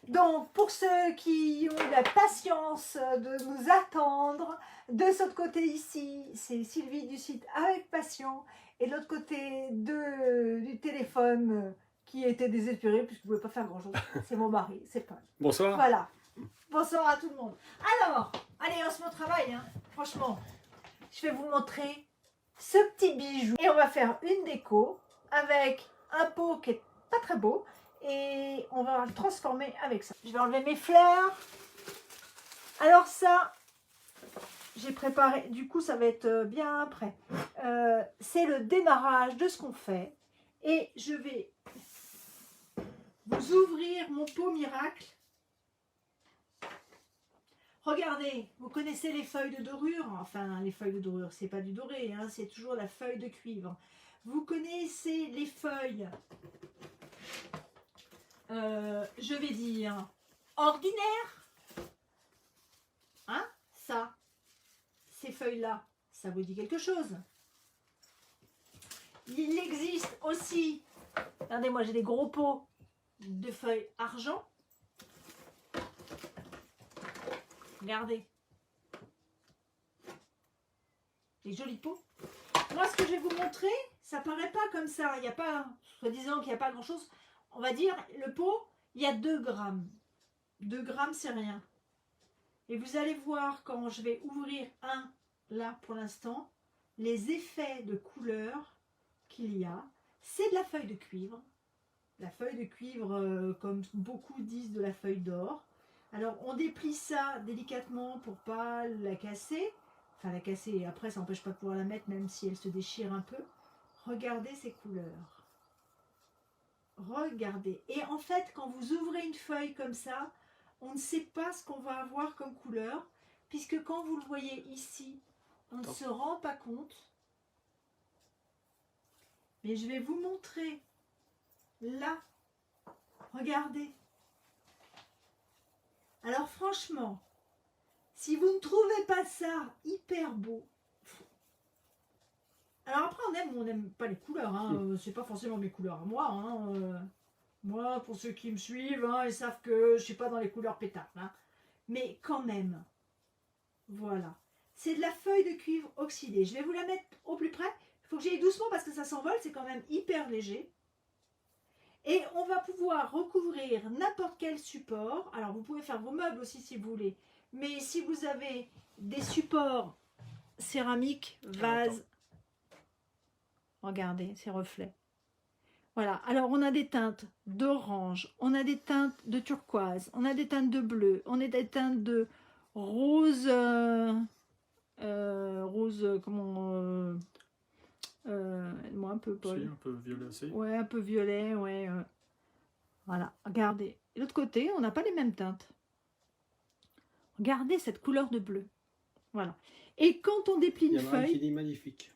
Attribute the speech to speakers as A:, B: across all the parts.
A: Donc, pour ceux qui ont la patience de nous attendre, de ce côté ici, c'est Sylvie du site Avec Passion, et de l'autre côté du téléphone qui était désespéré puisqu'il ne pouvait pas faire grand-chose. C'est mon mari, c'est Paul.
B: Bonsoir.
A: Voilà. Bonsoir à tout le monde. Alors, allez, on se met au travail, hein. Franchement, je vais vous montrer ce petit bijou. Et on va faire une déco avec un pot qui est pas très beau. Et on va le transformer avec ça. Je vais enlever mes fleurs. Alors ça, j'ai préparé, du coup ça va être bien prêt. C'est le démarrage de ce qu'on fait. Et je vais vous ouvrir mon pot miracle. Regardez, vous connaissez les feuilles de dorure. Enfin, les feuilles de dorure, c'est pas du doré, hein, c'est toujours la feuille de cuivre. Vous connaissez les feuilles... je vais dire ordinaire, hein, ça, ces feuilles-là, ça vous dit quelque chose? Il existe aussi, regardez, moi j'ai des gros pots de feuilles argent, regardez, les jolis pots. Moi, ce que je vais vous montrer, ça paraît pas comme ça, il n'y a pas, soi-disant qu'il n'y a pas grand-chose. On va dire, le pot, il y a 2 grammes. 2 grammes, c'est rien. Et vous allez voir, quand je vais ouvrir un, là, pour l'instant, les effets de couleur qu'il y a. C'est de la feuille de cuivre. La feuille de cuivre, comme beaucoup disent, de la feuille d'or. Alors, on déplie ça délicatement pour pas la casser. Enfin, la casser, après, ça n'empêche pas de pouvoir la mettre, même si elle se déchire un peu. Regardez ces couleurs. Regardez. Et en fait, quand vous ouvrez une feuille comme ça, on ne sait pas ce qu'on va avoir comme couleur, puisque quand vous le voyez ici, on ne se rend pas compte. Mais je vais vous montrer là. Regardez. Alors franchement, si vous ne trouvez pas ça hyper beau, alors après on aime ou on n'aime pas les couleurs, hein. C'est pas forcément mes couleurs à moi, hein. Moi, pour ceux qui me suivent, hein, ils savent que je ne suis pas dans les couleurs pétards, hein. Mais quand même, voilà. C'est de la feuille de cuivre oxydée. Je vais vous la mettre au plus près. Il faut que j'y aille doucement parce que ça s'envole, c'est quand même hyper léger. Et on va pouvoir recouvrir n'importe quel support. Alors, vous pouvez faire vos meubles aussi si vous voulez. Mais si vous avez des supports céramiques, vases, regardez ces reflets. Voilà, alors on a des teintes d'orange, on a des teintes de turquoise, on a des teintes de bleu, on a des teintes de rose, rose, comment, moi un peu, Paul.
B: Si, un peu violet aussi.
A: Ouais, un peu violet, ouais. Voilà, regardez. De l'autre côté, on n'a pas les mêmes teintes. Regardez cette couleur de bleu. Voilà. Et quand on déplie une feuille...
C: qui dit magnifique.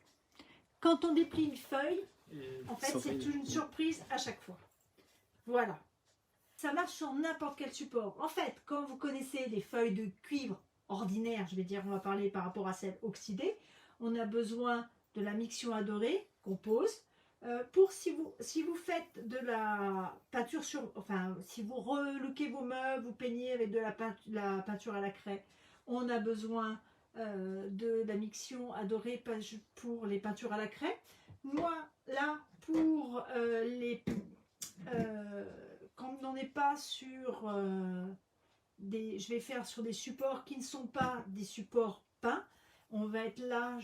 A: Quand on déplie une feuille,
B: Et
A: en fait, c'est une surprise à chaque fois. Voilà. Ça marche sur n'importe quel support. En fait, quand vous connaissez les feuilles de cuivre ordinaires, je vais dire, on va parler par rapport à celles oxydées, on a besoin de la miction adorée qu'on pose. Pour si vous faites de la peinture sur... Enfin, si vous relookez vos meubles, vous peignez avec de la peinture à la craie, on a besoin de la miction adorée pour les peintures à la craie. Moi, là, pour quand on n'est pas sur je vais faire sur des supports qui ne sont pas des supports peints. On va être là,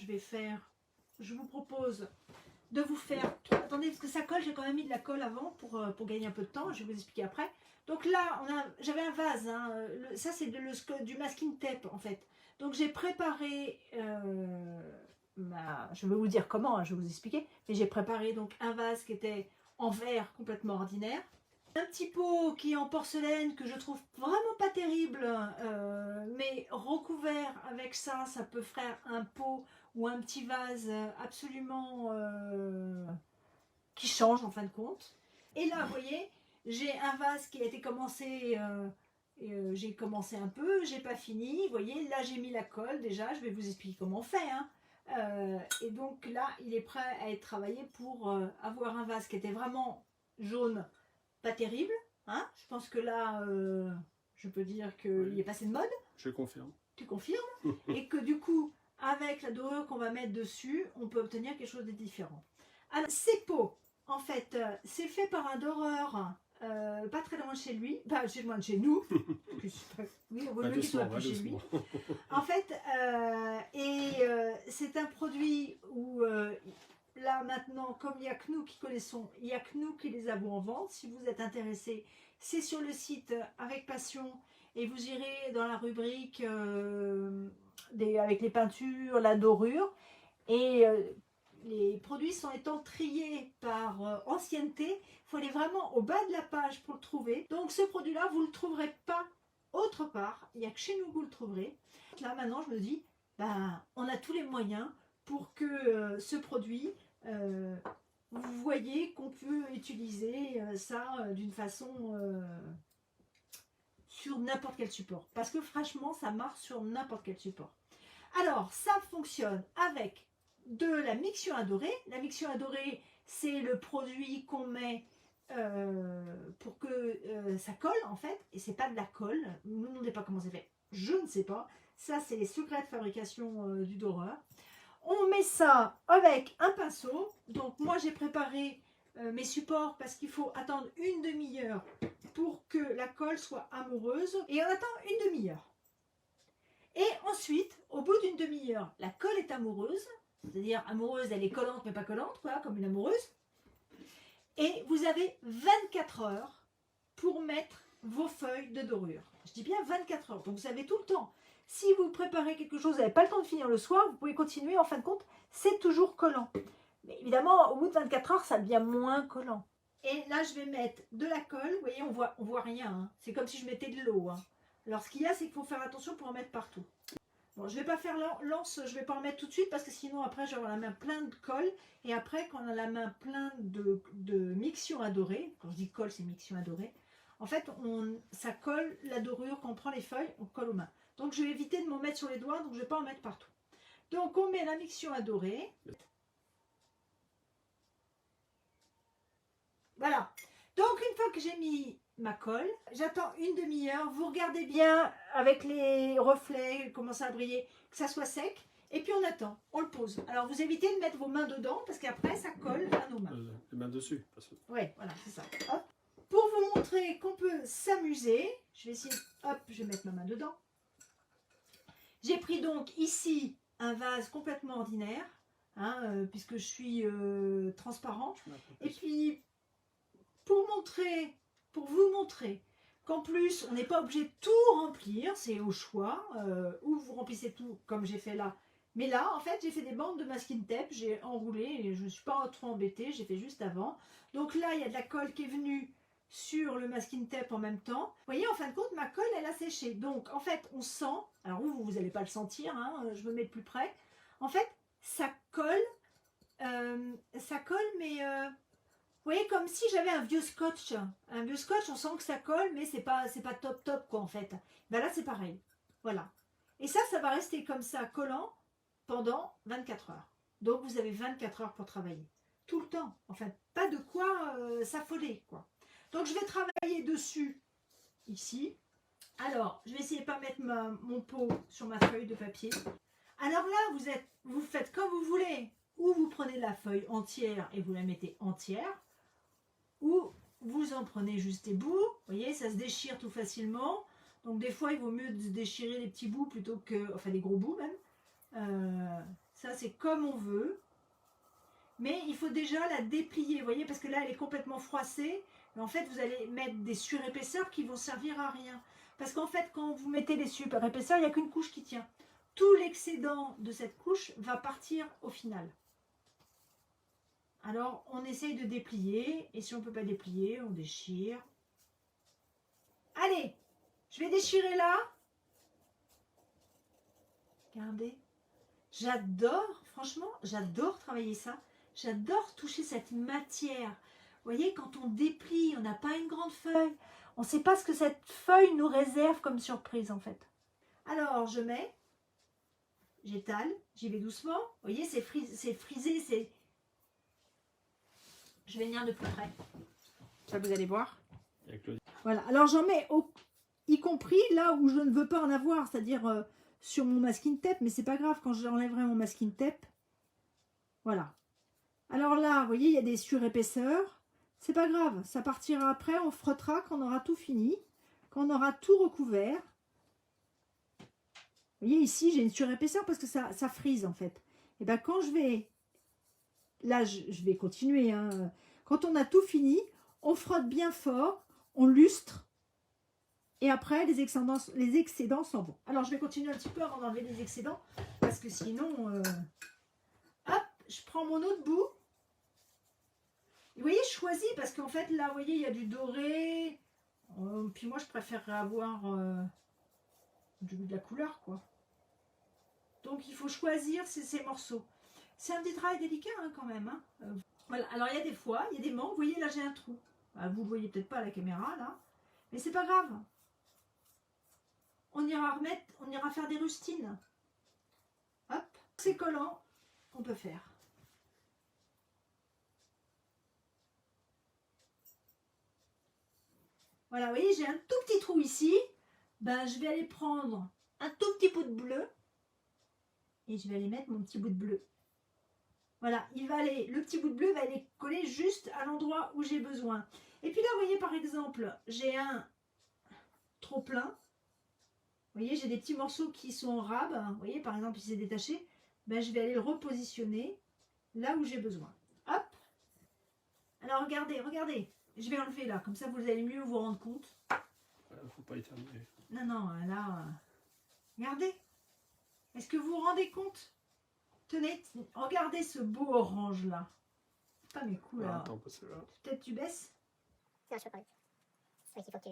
A: je vous propose de vous faire... Attendez, parce que ça colle, j'ai quand même mis de la colle avant pour gagner un peu de temps, je vais vous expliquer après. Donc là, j'avais un vase, hein, ça c'est du masking tape en fait. Donc j'ai préparé, je vais vous dire comment, hein, je vais vous expliquer, mais j'ai préparé donc un vase qui était en verre complètement ordinaire. Un petit pot qui est en porcelaine que je trouve vraiment pas terrible, mais recouvert avec ça, ça peut faire un pot ou un petit vase absolument qui change en fin de compte. Et là, vous voyez, j'ai un vase qui a été commencé, j'ai commencé un peu, j'ai pas fini. Vous voyez, là j'ai mis la colle déjà, je vais vous expliquer comment on fait. Hein. Et donc là, il est prêt à être travaillé pour avoir un vase qui était vraiment jaune, pas terrible. Hein. Je pense que là, je peux dire qu'il est passé de mode.
B: Je confirme.
A: Tu confirmes? Et que du coup, avec la dorure qu'on va mettre dessus, on peut obtenir quelque chose de différent. Alors, ces pots, en fait, c'est fait par un doreur pas très loin de chez lui, pas chez loin de chez nous. Oui, on veut mieux qu'il soit plus chez lui. En fait, c'est un produit où là maintenant, comme il n'y a que nous qui connaissons, il n'y a que nous qui les avons en vente. Si vous êtes intéressé, c'est sur le site Avec Passion et vous irez dans la rubrique avec les peintures, la dorure et les produits sont étant triés par ancienneté. Il faut aller vraiment au bas de la page pour le trouver. Donc ce produit-là, vous ne le trouverez pas autre part. Il n'y a que chez nous que vous le trouverez. Là maintenant, je me dis, ben, on a tous les moyens pour que ce produit, vous voyez qu'on peut utiliser ça d'une façon sur n'importe quel support. Parce que franchement, ça marche sur n'importe quel support. Alors, ça fonctionne avec de la miction adorée. La miction adorée, c'est le produit qu'on met pour que ça colle en fait. Et c'est pas de la colle. Ne me demandez pas comment c'est fait. Je ne sais pas. Ça, c'est les secrets de fabrication du doreur. On met ça avec un pinceau. Donc moi, j'ai préparé mes supports parce qu'il faut attendre une demi-heure pour que la colle soit amoureuse. Et on attend une demi-heure. Et ensuite, au bout d'une demi-heure, la colle est amoureuse. C'est-à-dire amoureuse, elle est collante mais pas collante, quoi, comme une amoureuse. Et vous avez 24 heures pour mettre vos feuilles de dorure. Je dis bien 24 heures, donc vous avez tout le temps. Si vous préparez quelque chose, vous n'avez pas le temps de finir le soir, vous pouvez continuer, en fin de compte, c'est toujours collant. Mais évidemment, au bout de 24 heures, ça devient moins collant. Et là, je vais mettre de la colle, vous voyez, on voit rien. Hein. C'est comme si je mettais de l'eau. Hein. Alors, ce qu'il y a, c'est qu'il faut faire attention pour en mettre partout. Bon, je ne vais pas faire lance, je ne vais pas en mettre tout de suite parce que sinon, après, je vais avoir la main pleine de colle. Et après, quand on a la main pleine de miction adorée, quand je dis colle, c'est miction adorée, en fait, ça colle la dorure, quand on prend les feuilles, on colle aux mains. Donc, je vais éviter de m'en mettre sur les doigts, donc je ne vais pas en mettre partout. Donc, on met la miction adorée. Voilà. Donc, une fois que j'ai mis ma colle, j'attends une demi-heure. Vous regardez bien avec les reflets, commence à briller, que ça soit sec. Et puis, on attend, on le pose. Alors, vous évitez de mettre vos mains dedans, parce qu'après, ça colle à nos mains.
B: Les mains dessus.
A: Oui, voilà, c'est ça. Hop. Pour vous montrer qu'on peut s'amuser, je vais essayer, hop, je vais mettre ma main dedans. J'ai pris donc ici un vase complètement ordinaire, hein, puisque je suis transparent. Et puis, pour vous montrer qu'en plus, on n'est pas obligé de tout remplir, c'est au choix, ou vous remplissez tout comme j'ai fait là. Mais là, en fait, j'ai fait des bandes de masking tape, j'ai enroulé, et je ne suis pas trop embêtée, j'ai fait juste avant. Donc là, il y a de la colle qui est venue sur le masking tape en même temps. Vous voyez, en fin de compte, ma colle, elle a séché. Donc, en fait, on sent, alors vous n'allez pas le sentir, hein, je me mets de plus près. En fait, ça colle, mais vous voyez, comme si j'avais un vieux scotch. Un vieux scotch, on sent que ça colle, mais c'est pas top, quoi, en fait. Ben là, c'est pareil. Voilà. Et ça va rester comme ça, collant, pendant 24 heures. Donc, vous avez 24 heures pour travailler. Tout le temps. Enfin, pas de quoi s'affoler, quoi. Donc, je vais travailler dessus, ici. Alors, je vais essayer de ne pas mettre mon pot sur ma feuille de papier. Alors là, vous faites comme vous voulez. Ou vous prenez la feuille entière et vous la mettez entière. Ou vous en prenez juste les bouts. Vous voyez, ça se déchire tout facilement. Donc, des fois, il vaut mieux déchirer les petits bouts plutôt que... Enfin, des gros bouts, même. Ça, c'est comme on veut. Mais il faut déjà la déplier, vous voyez, parce que là, elle est complètement froissée. Et en fait, vous allez mettre des surépaisseurs qui vont servir à rien. Parce qu'en fait, quand vous mettez des surépaisseurs, il n'y a qu'une couche qui tient. Tout l'excédent de cette couche va partir au final. Alors, on essaye de déplier. Et si on ne peut pas déplier, on déchire. Allez, je vais déchirer là. Regardez. J'adore, franchement, j'adore travailler ça. J'adore toucher cette matière. Vous voyez, quand on déplie, on n'a pas une grande feuille. On ne sait pas ce que cette feuille nous réserve comme surprise, en fait. Alors, je mets, j'étale, j'y vais doucement. Vous voyez, c'est frisé, c'est... Je vais venir de plus près. Ça, vous allez voir. Voilà, alors j'en mets y compris compris là où je ne veux pas en avoir, c'est-à-dire sur mon masking tape, mais c'est pas grave quand j'enlèverai mon masking tape. Voilà. Alors là, vous voyez, il y a des surépaisseurs. C'est pas grave, ça partira après, on frottera quand on aura tout fini, quand on aura tout recouvert. Vous voyez, ici, j'ai une surépaisseur parce que ça frise en fait. Et bien quand je vais... Là, je vais continuer. Hein. Quand on a tout fini, on frotte bien fort, on lustre. Et après, les excédents s'en vont. Alors, je vais continuer un petit peu avant d'enlever les excédents. Parce que sinon... Hop, je prends mon autre bout. Vous voyez, je choisis parce qu'en fait, là, vous voyez, il y a du doré. Puis moi, je préférerais avoir de la couleur, quoi. Donc, il faut choisir ces morceaux. C'est un petit travail délicat, hein, quand même. Hein. Voilà. Alors, il y a des fois, il y a des manques. Vous voyez, là, j'ai un trou. Vous ne le voyez peut-être pas à la caméra, là. Mais c'est pas grave. On ira faire des rustines. Hop. C'est collant, on peut faire. Voilà, vous voyez, j'ai un tout petit trou ici. Ben, je vais aller prendre un tout petit bout de bleu. Et je vais aller mettre mon petit bout de bleu. Voilà, le petit bout de bleu va aller coller juste à l'endroit où j'ai besoin. Et puis là, vous voyez, par exemple, j'ai un trop plein. Vous voyez, j'ai des petits morceaux qui sont en rab. Vous voyez, par exemple, il s'est détaché. Ben, je vais aller le repositionner là où j'ai besoin. Hop. Alors, regardez, regardez. Je vais enlever là, comme ça, vous allez mieux vous rendre compte.
B: Faut pas éternuer.
A: Non, non, là... Regardez. Est-ce que vous vous rendez compte? Tenez, regardez ce beau orange là. Pas mes couleurs.
B: Attends, pas celle-là.
A: Peut-être tu baisses?
C: Non, je peux pas. C'est vrai qu'il faut que...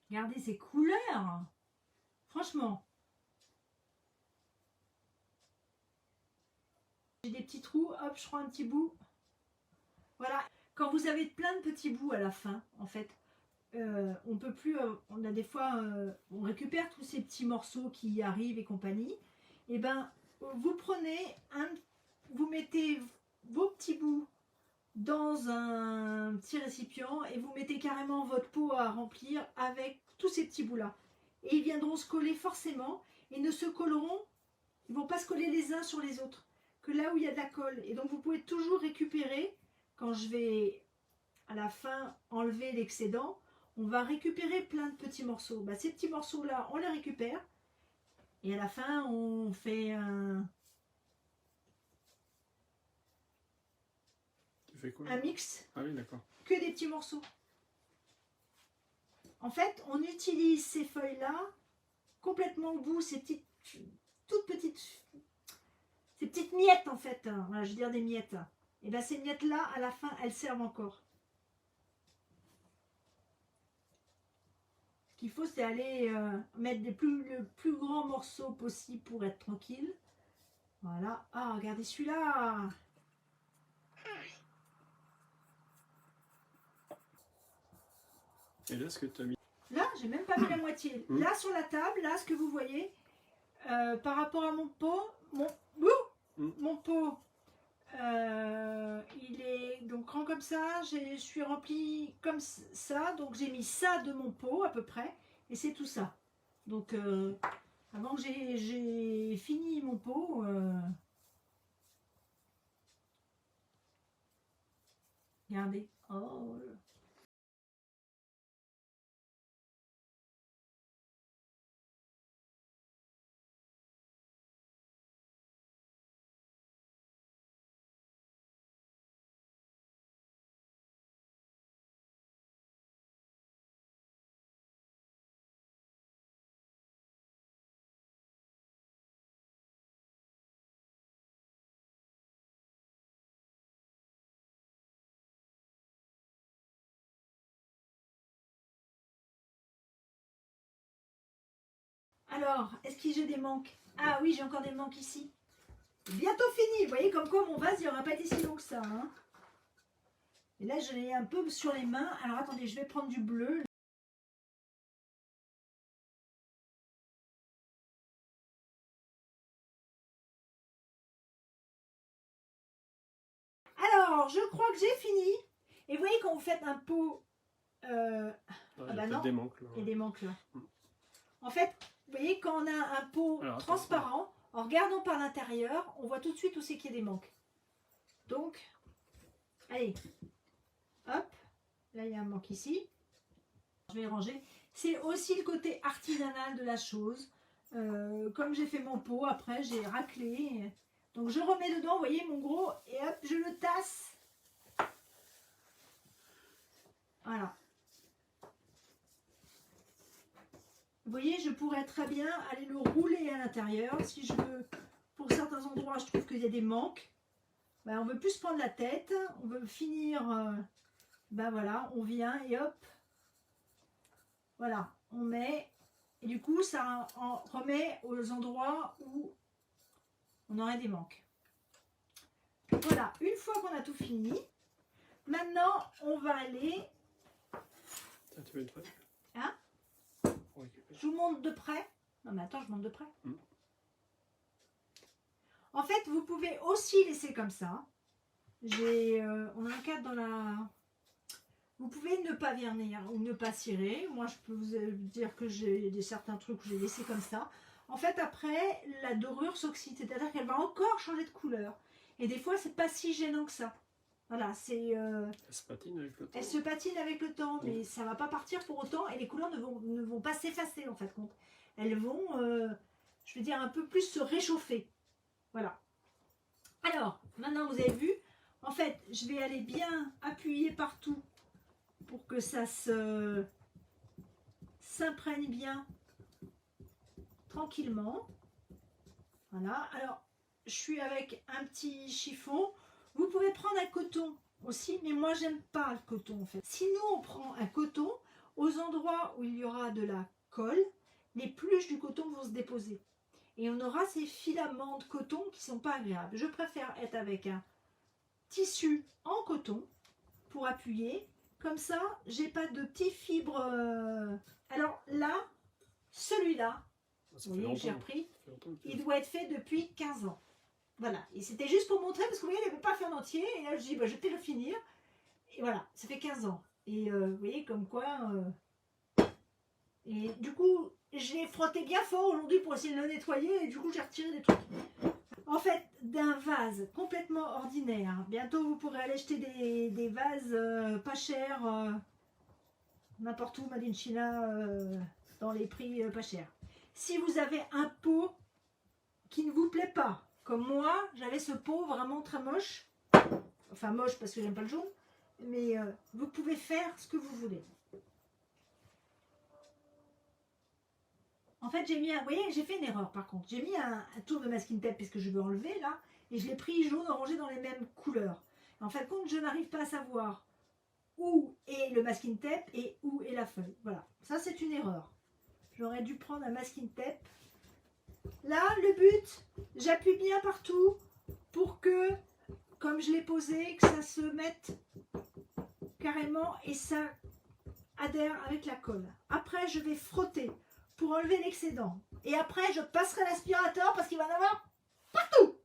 A: Regardez ces couleurs. Franchement. J'ai des petits trous. Hop, je prends un petit bout. Voilà. Quand vous avez plein de petits bouts à la fin, en fait, on peut plus... on a des fois... on récupère tous ces petits morceaux qui arrivent et compagnie. Et ben, vous prenez vous mettez vos petits bouts dans un petit récipient et vous mettez carrément votre pot à remplir avec tous ces petits bouts là. Et ils viendront se coller forcément et ne se colleront, ils ne vont pas se coller les uns sur les autres, que là où il y a de la colle. Et donc vous pouvez toujours récupérer, quand je vais à la fin enlever l'excédent, on va récupérer plein de petits morceaux. Bah, ces petits morceaux là, on les récupère et à la fin on fait un mix.
B: Ah oui, d'accord.
A: Que des petits morceaux. En fait, on utilise ces feuilles-là complètement au bout, ces petites, toutes petites, ces petites miettes en fait. Voilà, je veux dire des miettes. Et bien ces miettes-là, à la fin, elles servent encore. Ce qu'il faut, c'est aller mettre le plus grand morceau possible pour être tranquille. Voilà. Ah, regardez celui-là.
B: Et là, ce que tu as mis...
A: Là, j'ai même pas mis la moitié. Là, sur la table, là, ce que vous voyez, par rapport à mon pot, mon pot, il est donc grand comme ça. Je suis rempli comme ça. Donc, j'ai mis ça de mon pot, à peu près. Et c'est tout ça. Donc, avant que j'ai fini mon pot... regardez. Oh là. Alors, est-ce que j'ai des manques? Ah oui, j'ai encore des manques ici. Bientôt fini. Vous voyez comme quoi mon vase, il n'aura pas été si long que ça. Hein. Et là, je l'ai un peu sur les mains. Alors, attendez, je vais prendre du bleu. Alors, je crois que j'ai fini. Et vous voyez, quand vous faites un pot...
B: Ah, il y a
A: bah
B: peut-être
A: non,
B: des manques, là.
A: il y a des manques là.
B: Mm.
A: En fait, vous voyez, quand on a un pot
B: Alors, attends.
A: transparent, en regardant par l'intérieur, on voit tout de suite où c'est qu'il y a des manques. Donc, allez, hop, là il y a un manque ici. Je vais ranger. C'est aussi le côté artisanal de la chose. Comme j'ai fait mon pot, après j'ai raclé. Donc je remets dedans, vous voyez mon gros, et hop, je le tasse. Voilà. Vous voyez, je pourrais très bien aller le rouler à l'intérieur. Si je veux, pour certains endroits, je trouve qu'il y a des manques. Ben, on veut plus se prendre la tête. On veut finir. Ben voilà, on vient et hop. Voilà, on met. Et du coup, ça en remet aux endroits où on aurait des manques. Voilà, une fois qu'on a tout fini, maintenant, on va aller...
B: Ah, tu veux une feuille?
A: Hein?
B: Pour récupérer.
A: Je vous montre de près. Non, mais attends, je montre de près.
B: Mm.
A: En fait, vous pouvez aussi laisser comme ça. On a un cadre dans la... Vous pouvez ne pas vernir ou ne pas cirer. Moi, je peux vous dire que j'ai certains trucs que j'ai laissé comme ça. En fait, après, la dorure s'oxyde, c'est-à-dire qu'elle va encore changer de couleur. Et des fois, c'est pas si gênant que ça. Voilà, c'est...
B: Elle se patine avec le temps.
A: Elle se patine avec le temps, mais ça va pas partir pour autant. Et les couleurs ne vont pas s'effacer, en fait, compte. Elles vont, je veux dire, un peu plus se réchauffer. Voilà. Alors, maintenant, vous avez vu, en fait, je vais aller bien appuyer partout pour que ça s'imprègne bien tranquillement. Voilà. Alors, je suis avec un petit chiffon. Vous pouvez prendre un coton aussi, mais moi, j'aime pas le coton, en fait. Si nous, on prend un coton, aux endroits où il y aura de la colle, les pluches du coton vont se déposer. Et on aura ces filaments de coton qui sont pas agréables. Je préfère être avec un tissu en coton pour appuyer. Comme ça, j'ai pas de petites fibres. Alors là, celui-là,
B: Ça
A: vous
B: fait
A: voyez, j'ai
B: longtemps.
A: repris,
B: Ça fait longtemps que tu
A: il doit être fait depuis 15 ans. Voilà, et c'était juste pour montrer, parce que vous voyez, il n'avait pas fait en entier, et là je dis, bah, je vais peut-être le finir. Et voilà, ça fait 15 ans. Et vous voyez, comme quoi... Et du coup, je l'ai frotté bien fort aujourd'hui pour essayer de le nettoyer, et du coup j'ai retiré des trucs. En fait, d'un vase complètement ordinaire. Bientôt, vous pourrez aller acheter des vases pas chers, n'importe où, Made in China, dans les prix pas chers. Si vous avez un pot qui ne vous plaît pas, comme moi, j'avais ce pot vraiment très moche. Enfin, moche parce que j'aime pas le jaune. Mais vous pouvez faire ce que vous voulez. En fait, j'ai mis un... Vous voyez, j'ai fait une erreur par contre. J'ai mis un tour de masking tape parce que je veux enlever là. Et je l'ai pris jaune orangé dans les mêmes couleurs. En fin de compte, je n'arrive pas à savoir où est le masking tape et où est la feuille. Voilà. Ça, c'est une erreur. J'aurais dû prendre un masking tape. Là, le but, j'appuie bien partout pour que, comme je l'ai posé, que ça se mette carrément et ça adhère avec la colle. Après, je vais frotter pour enlever l'excédent. Et après, je passerai l'aspirateur parce qu'il va en avoir partout.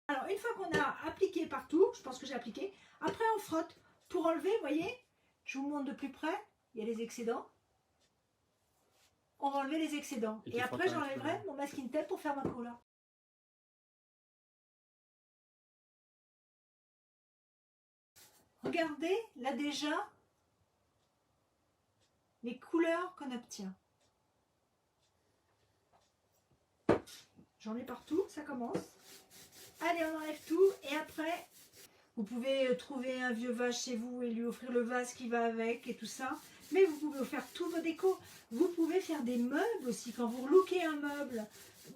A: Alors, une fois qu'on a appliqué partout, je pense que j'ai appliqué, après on frotte pour enlever, vous voyez, je vous montre de plus près, il y a les excédents. On va enlever les excédents. Et après, j'enlèverai mon masking tape pour faire ma couleur. Regardez, là déjà, les couleurs qu'on obtient. J'en ai partout, ça commence. Allez, on enlève tout et après, vous pouvez trouver un vieux vase chez vous et lui offrir le vase qui va avec et tout ça. Mais vous pouvez faire tous vos décos. Vous pouvez faire des meubles aussi. Quand vous relookez un meuble,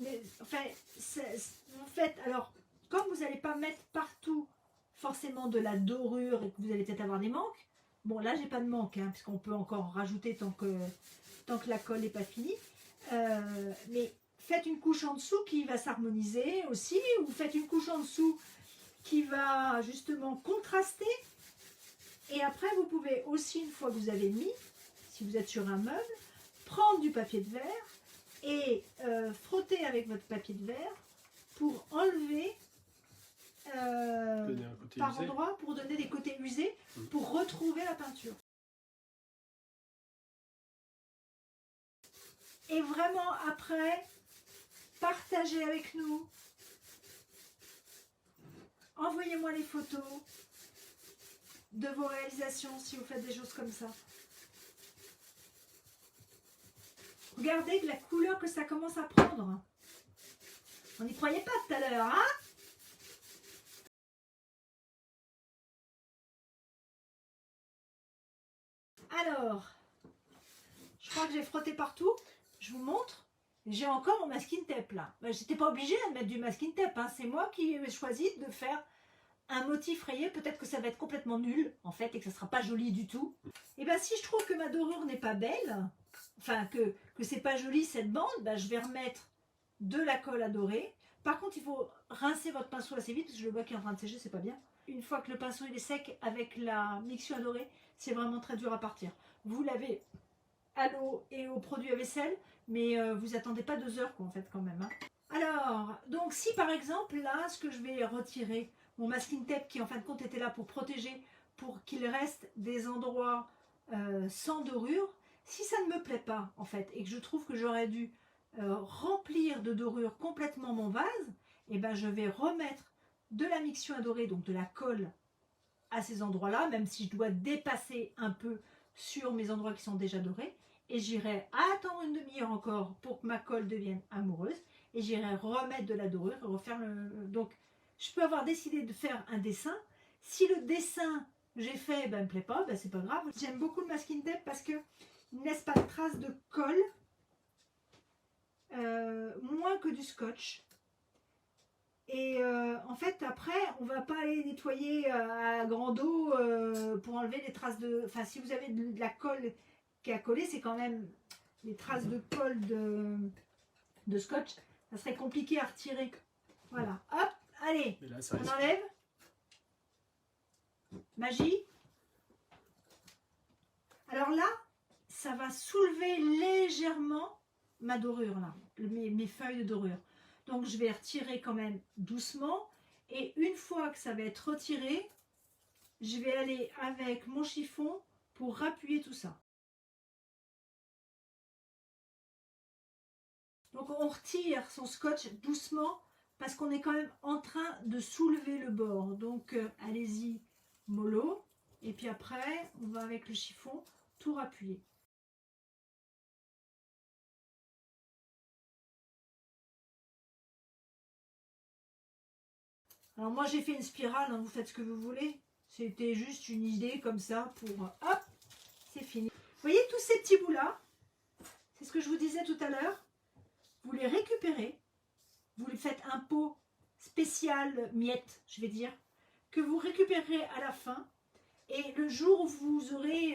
A: mais, enfin, vous faites... Alors, comme vous n'allez pas mettre partout forcément de la dorure et que vous allez peut-être avoir des manques, bon là, j'ai pas de manque, hein, puisqu'on peut encore rajouter tant que la colle n'est pas finie. Mais faites une couche en dessous qui va s'harmoniser aussi, ou faites une couche en dessous qui va justement contraster. Et après, vous pouvez aussi, une fois que vous avez mis, si vous êtes sur un meuble, prendre du papier de verre, et frottez avec votre papier de verre pour enlever
B: Donner un côté
A: par
B: usé.
A: endroits, pour donner des côtés usés, pour retrouver la peinture. Et vraiment après, partagez avec nous. Envoyez-moi les photos de vos réalisations si vous faites des choses comme ça. Regardez la couleur que ça commence à prendre. On n'y croyait pas tout à l'heure, hein? Alors, je crois que j'ai frotté partout. Je vous montre. J'ai encore mon masking tape là. Ben, j'étais pas obligée de mettre du masking tape. Hein. C'est moi qui ai choisi de faire un motif rayé. Peut-être que ça va être complètement nul en fait et que ça sera pas joli du tout. Et bien si je trouve que ma dorure n'est pas belle, enfin que c'est pas joli cette bande, ben, je vais remettre de la colle à dorer. Par contre, il faut rincer votre pinceau assez vite parce que je le vois qui est en train de sécher, c'est pas bien. Une fois que le pinceau il est sec avec la mixture à dorer, c'est vraiment très dur à partir. Vous lavez à l'eau et au produit à vaisselle, mais vous attendez pas 2 heures quoi, en fait quand même. Hein. Alors, donc si par exemple là, ce que je vais retirer, mon masking tape qui en fin de compte était là pour protéger, pour qu'il reste des endroits sans dorure, si ça ne me plaît pas en fait, et que je trouve que j'aurais dû remplir de dorure complètement mon vase, et ben je vais remettre de la mixture à dorer, donc de la colle à ces endroits-là, même si je dois dépasser un peu sur mes endroits qui sont déjà dorés, et j'irai attendre une demi-heure encore pour que ma colle devienne amoureuse, et j'irai remettre de la dorure et refaire le... Donc, je peux avoir décidé de faire un dessin. Si le dessin que j'ai fait me plaît pas, c'est pas grave. J'aime beaucoup le masking tape parce que il ne laisse pas de traces de colle, moins que du scotch. Et en fait, après, on va pas aller nettoyer à grande eau pour enlever les traces de... Enfin, si vous avez de la colle qui a collé, c'est quand même les traces de colle de scotch. Ça serait compliqué à retirer. Voilà. Hop, allez,
B: Mais là, ça
A: on
B: risque.
A: enlève. Magie. Alors là, ça va soulever légèrement ma dorure, là, mes feuilles de dorure. Donc je vais retirer quand même doucement. Et une fois que ça va être retiré, je vais aller avec mon chiffon pour appuyer tout ça. Donc on retire son scotch doucement parce qu'on est quand même en train de soulever le bord. Donc allez-y mollo. Et puis après, on va avec le chiffon tout appuyer. Alors moi j'ai fait une spirale, hein, vous faites ce que vous voulez. C'était juste une idée comme ça pour... Hop, c'est fini. Vous voyez tous ces petits bouts là, c'est ce que je vous disais tout à l'heure. Vous les récupérez, vous les faites un pot spécial miettes, je vais dire, que vous récupérez à la fin. Et le jour où vous aurez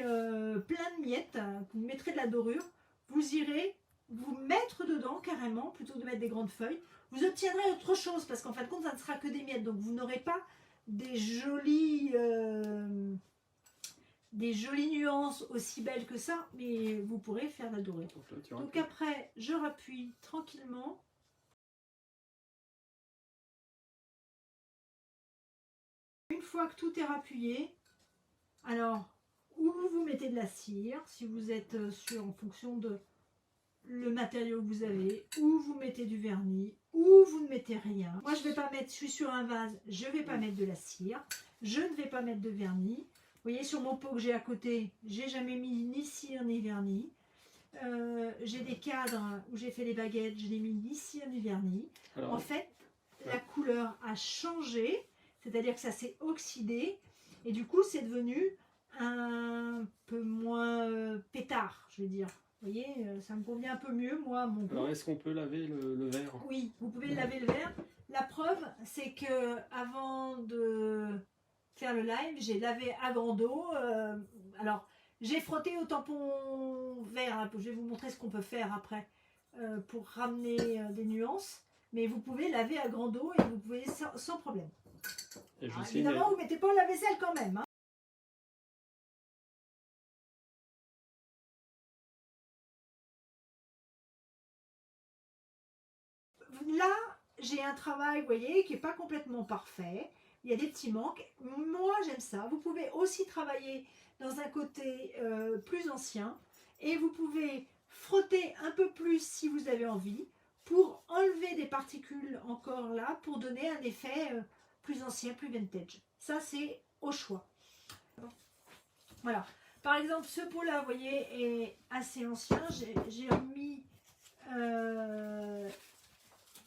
A: plein de miettes, vous mettrez de la dorure, vous irez vous mettre dedans carrément, plutôt que de mettre des grandes feuilles. Vous obtiendrez autre chose, parce qu'en fin de compte, ça ne sera que des miettes. Donc vous n'aurez pas des jolies nuances aussi belles que ça, mais vous pourrez faire de la dorure.
B: Donc, là, tu
A: Donc
B: rappuies.
A: après, je rappuie tranquillement. Une fois que tout est rappuyé, alors, ou vous mettez de la cire, si vous êtes sûr en fonction de le matériau que vous avez, ou vous mettez du vernis, ou vous ne mettez rien. Moi, je vais pas mettre, je suis sur un vase, je vais pas mettre de la cire, je ne vais pas mettre de vernis. Vous voyez, sur mon pot que j'ai à côté, j'ai jamais mis ni cire ni vernis. J'ai des cadres où j'ai fait des baguettes, je n'ai mis ni cire ni vernis.
B: Alors,
A: En fait, la couleur a changé, c'est-à-dire que ça s'est oxydé, et du coup, c'est devenu un peu moins pétard, je vais dire. Vous voyez, ça me convient un peu mieux, moi, à mon goût.
B: alors est-ce qu'on peut laver le verre?
A: Oui, vous pouvez laver le verre. La preuve, c'est que avant de faire le live, j'ai lavé à grande eau. Alors, j'ai frotté au tampon vert. Hein, je vais vous montrer ce qu'on peut faire après pour ramener des nuances. Mais vous pouvez laver à grande eau et vous pouvez sans problème.
B: Et je
A: Alors,
B: sais,
A: évidemment, vous ne mettez pas la vaisselle quand même. Hein. là, j'ai un travail, vous voyez, qui n'est pas complètement parfait. Il y a des petits manques. Moi, j'aime ça. Vous pouvez aussi travailler dans un côté plus ancien. Et vous pouvez frotter un peu plus si vous avez envie pour enlever des particules encore là, pour donner un effet plus ancien, plus vintage. Ça, c'est au choix. Voilà. Par exemple, ce pot-là, vous voyez, est assez ancien. J'ai remis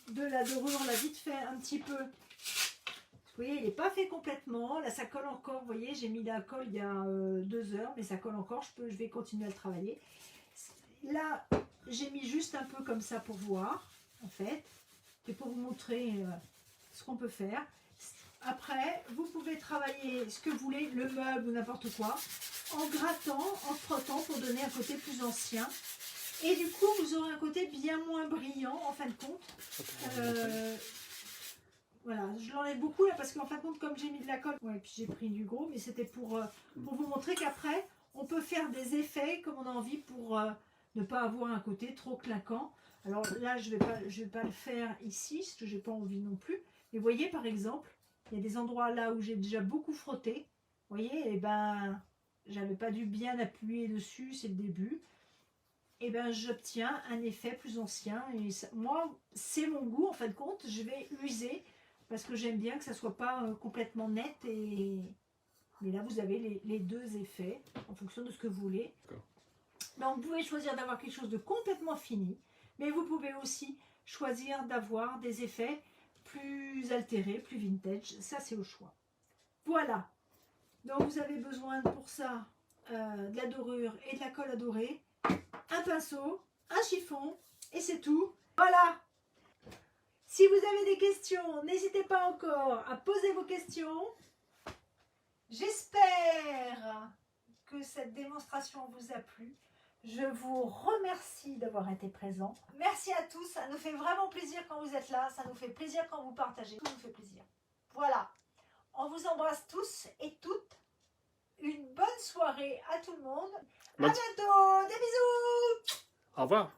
A: de la dorure, là, vite fait, un petit peu. Vous voyez, il n'est pas fait complètement. Là, ça colle encore. Vous voyez, j'ai mis la colle il y a 2 heures, mais ça colle encore. Je vais continuer à le travailler. Là, j'ai mis juste un peu comme ça pour voir, en fait. Et pour vous montrer ce qu'on peut faire. Après, vous pouvez travailler ce que vous voulez, le meuble ou n'importe quoi, en grattant, en frottant pour donner un côté plus ancien. Et du coup, vous aurez un côté bien moins brillant, en fin de compte. Voilà, je l'enlève beaucoup là parce qu'en fin de compte, comme j'ai mis de la colle, ouais, puis j'ai pris du gros, mais c'était pour vous montrer qu'après, on peut faire des effets comme on a envie pour ne pas avoir un côté trop clinquant. Alors là, je vais pas le faire ici, parce que j'ai pas envie non plus. Mais vous voyez, par exemple, il y a des endroits là où j'ai déjà beaucoup frotté. Vous voyez, et ben, j'avais pas dû bien appuyer dessus, c'est le début. Et ben, j'obtiens un effet plus ancien. Et ça, moi, c'est mon goût, en fin de compte. Je vais user parce que j'aime bien que ça soit pas complètement net. Mais là, vous avez les deux effets en fonction de ce que vous voulez. Donc, vous pouvez choisir d'avoir quelque chose de complètement fini, mais vous pouvez aussi choisir d'avoir des effets plus altérés, plus vintage. Ça, c'est au choix. Voilà. Donc, vous avez besoin pour ça de la dorure et de la colle à dorer, un pinceau, un chiffon, et c'est tout. Voilà. Si vous avez des questions, n'hésitez pas encore à poser vos questions. J'espère que cette démonstration vous a plu. Je vous remercie d'avoir été présent. Merci à tous. Ça nous fait vraiment plaisir quand vous êtes là. Ça nous fait plaisir quand vous partagez. Tout nous fait plaisir. Voilà. On vous embrasse tous et toutes. Une bonne soirée à tout le monde. À bientôt. Des bisous.
B: Au revoir.